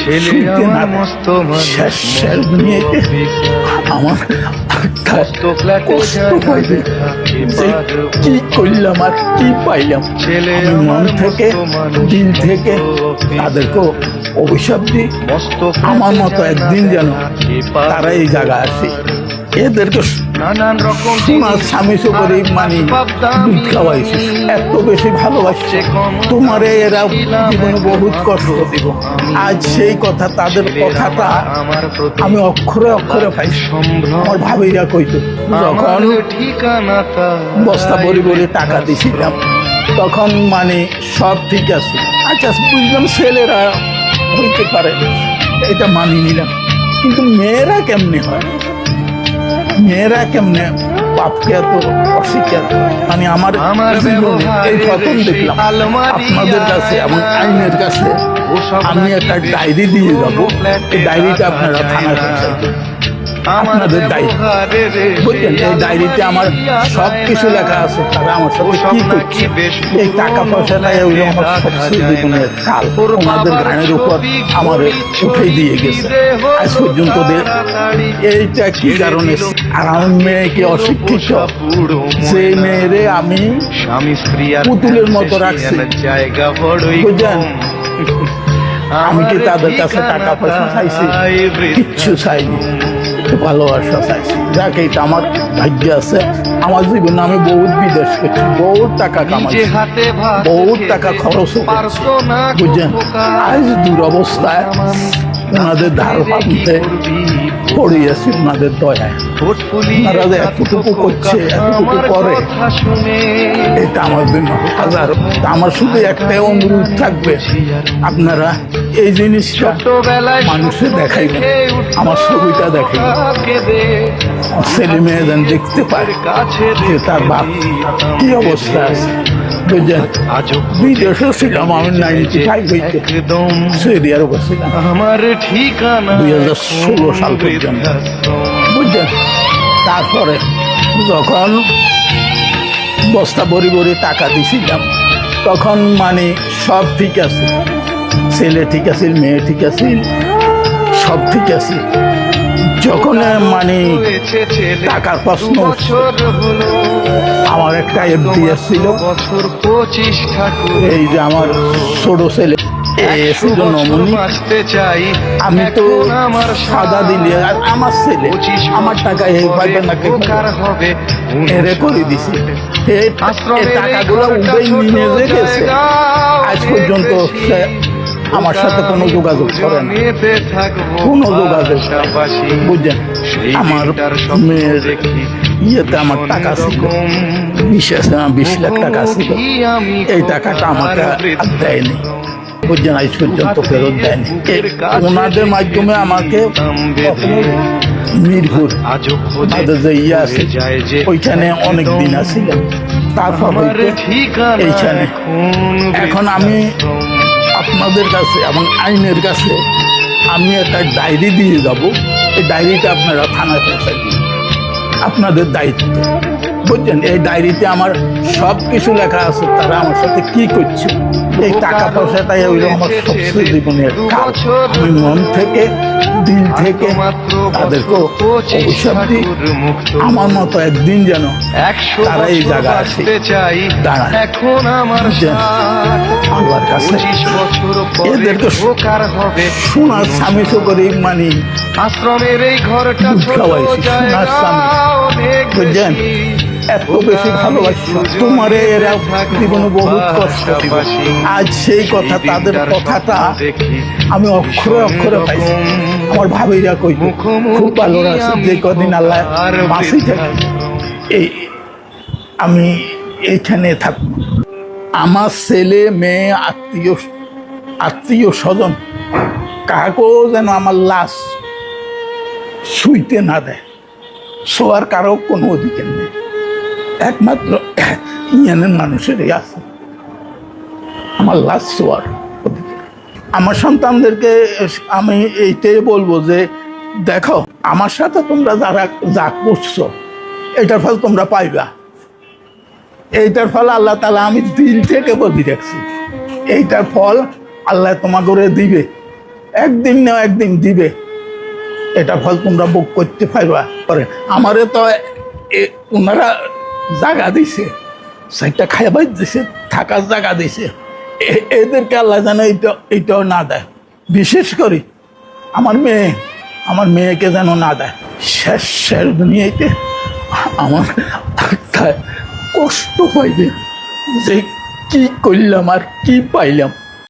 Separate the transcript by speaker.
Speaker 1: শুইতে না শেষ শেষ দুনিয়াতে আমার কষ্ট পাইবে যে কি করলাম আর কি পাইলাম। আমি মন থেকে দিল থেকে তাদেরকে অভিশাপ দিই, আমার মতো একদিন যেন তারা এই জায়গায় আসে। এদেরকে
Speaker 2: নানান রকম
Speaker 1: তোমার স্বামী করে মানে দুধ খাওয়াইছিস, এত বেশি ভালোবাসছে তোমারে, এরা জীবনে বহুত কষ্ট দিব। আজ সেই কথা, তাদের কথাটা আমি অক্ষরে অক্ষরে পাইছি। আমার ভাবিরা কইতো যখন বস্তা ভরি ভরি টাকা দিছিলাম তখন মানে সব ঠিক আছে, আচ্ছা বুঝলাম ছেলেরা হইতে পারে, এটা মানি নিলাম, কিন্তু মেয়েরা কেমনে হয়, মেয়েরা কেমনে বাপকে এত অস্বীকার। মানে আমার জীবনে এই প্রথম দেখলাম আপনাদের কাছে এবং আইনের কাছে আমি একটা ডায়েরি দিয়ে যাবো, এই ডায়েরিটা আপনারা থানায় পৌঁছাইবেন। আপনাদের দায়িত্ব বুঝলেন, এই ডায়েরিতে আমার সব কিছু লেখা আছে, তারা আমার সাথে কি করছে, এই টাকা পয়সাটা এগুলো আমার সবচেয়ে জীবনের কাল ওনাদের গানের উপর আমার উঠে দিয়ে গেছে আজ পর্যন্ত। এইটা কি কারণে? আর আমার মেয়েকে অশিক্ষিত, সেই মেয়েরে আমি পুতুলের মতো রাখছি, বুঝলেন। আমি কি তাদের কাছে টাকা পয়সা চাইছি? কিচ্ছু চাইনি, ভালোবাসা চাইছি। যাকে এটা আমার ভাগ্য আছে, আমার জীবনে আমি বহুত বিদেশ করছি, বহুত টাকা কামাইছি, বহুত টাকা খরচ করছি, বুঝলেন। আজ দুরবস্থায় ওনাদের ধার পানিতে পড়িয়েছি, ওনাদের দয়ায় ওনারা যে এতটুকু করছে, এতটুকু করে, এটা আমার জন্য হাজার। আমার শুধু একটাই অনুরোধ থাকবে, আপনারা এই জিনিসটা মানুষে দেখাইবেন, আমার ছবিটা দেখাইবেন, ছেলে মেয়ে যেন দেখতে পারে যে তার বাপ কি অবস্থা আছে, বুঝলেন। বিদেশে ছিলাম আমি 95 হইতে, সৌদি আরবে ছিলাম 2016 সাল পর্যন্ত, বুঝলেন। তারপরে যখন বস্তা ভরি ভরি টাকা দিছিলাম তখন মানে সব ঠিক আছে, ছেলে ঠিক আছে, মেয়ে ঠিক আছে, সব ঠিক আছে। যখন মানে টাকার প্রশ্ন, আমার একটা এফডিএস ছিল, এই যে আমার ছোট ছেলে ছিল নমনি, আমি তো সাদা দিলি আর আমার ছেলে আমার টাকা এই পাইবে না এরে করে দিছি, এই টাকাগুলো উঠেই নিয়ে রেখেছে। আজ পর্যন্ত আমার সাথে কোনো যোগাযোগ করে না, কোনো যোগাযোগ, বুঝলেন। আমার মেয়ের ইয়েতে আমার টাকা ছিল 20 লাখ টাকা ছিল, এই টাকাটা আমাকে দেয়নি, বুঝলেন, আজ পর্যন্ত ফেরত দেয়নি। ওনাদের মাধ্যমে আমাকে মিরপুর আমাদের যে ইয়ে আছে ওইখানে অনেক দিন আসছিলাম, তারপর হইতে এইখানে। এখন আমি আপনাদের কাছে এবং আইনের কাছে আমি একটা ডায়েরি দিয়ে যাব, এই ডায়েরিটা আপনারা থানায় পৌঁছাই দিন, আপনাদের দায়িত্ব, বুঝলেন। এই ডায়েরিতে আমার সব কিছু লেখা আছে, তারা আমার সাথে কি করছে, এই টাকা পয়সাটাই হইলো আমার সবচেয়ে জীবনের কাল। আমি মন থেকে দিল থেকে তাদেরকে অভিশাপ দিই, আমার মতো একদিন যেন তারা এই জায়গায় আসে দাঁড়ায়। আল্লাহর কাছে এদেরকে সোনার স্বামী করে মানে
Speaker 2: আশ্রমের এই ঘরটা
Speaker 1: দুধ খাওয়াইছি, সোনার স্বামী, বুঝলেন। এত বেশি ভালোবাসি তোমারে, এরা জীবনে বহুত কষ্ট দিব। আজ সেই কথা, তাদের কথাটা আমি অক্ষরে অক্ষরে পাইছি। আমার ভাবিরা কইত খুব ভালো আছে, যে কদিন আল্লাহ বাঁচি থাকি এই আমি এইখানে থাকব। আমার ছেলে মেয়ে আত্মীয় স্বজন কাকেও যেন আমার লাশ শুইতে না দেয়, শোয়ার কারো কোনো অধিকার নেই, একমাত্র ইয়ানের মানুষেরই আছে আমার লাশ শোয়ার অধিকার। আমার সন্তানদেরকে আমি এইটাই বলবো যে দেখো, আমার সাথে তোমরা যারা যা করছো এটার ফল তোমরা পাইবা, এইটার ফল আল্লাহ তাআলা, আমি দিল থেকে বলি রাখছি, এইটার ফল আল্লাহ তোমাকে দিবে। একদিন না একদিন দিবে, এটা ফল তোমরা ভোগ করতে পারবা। পরে আমারে তো ওনারা জায়গা দিছে, সেটা খাইবার দিছে, থাকার জায়গা দিছে। এদেরকে আল্লাহ জানে এইটাও না দেয়। বিশেষ করে আমার মেয়েকে যেন না দেয়। শেষ দুনিয়াতে আমার আত্মায় কষ্ট পাইবে যে কি করলাম আর কি পাইলাম।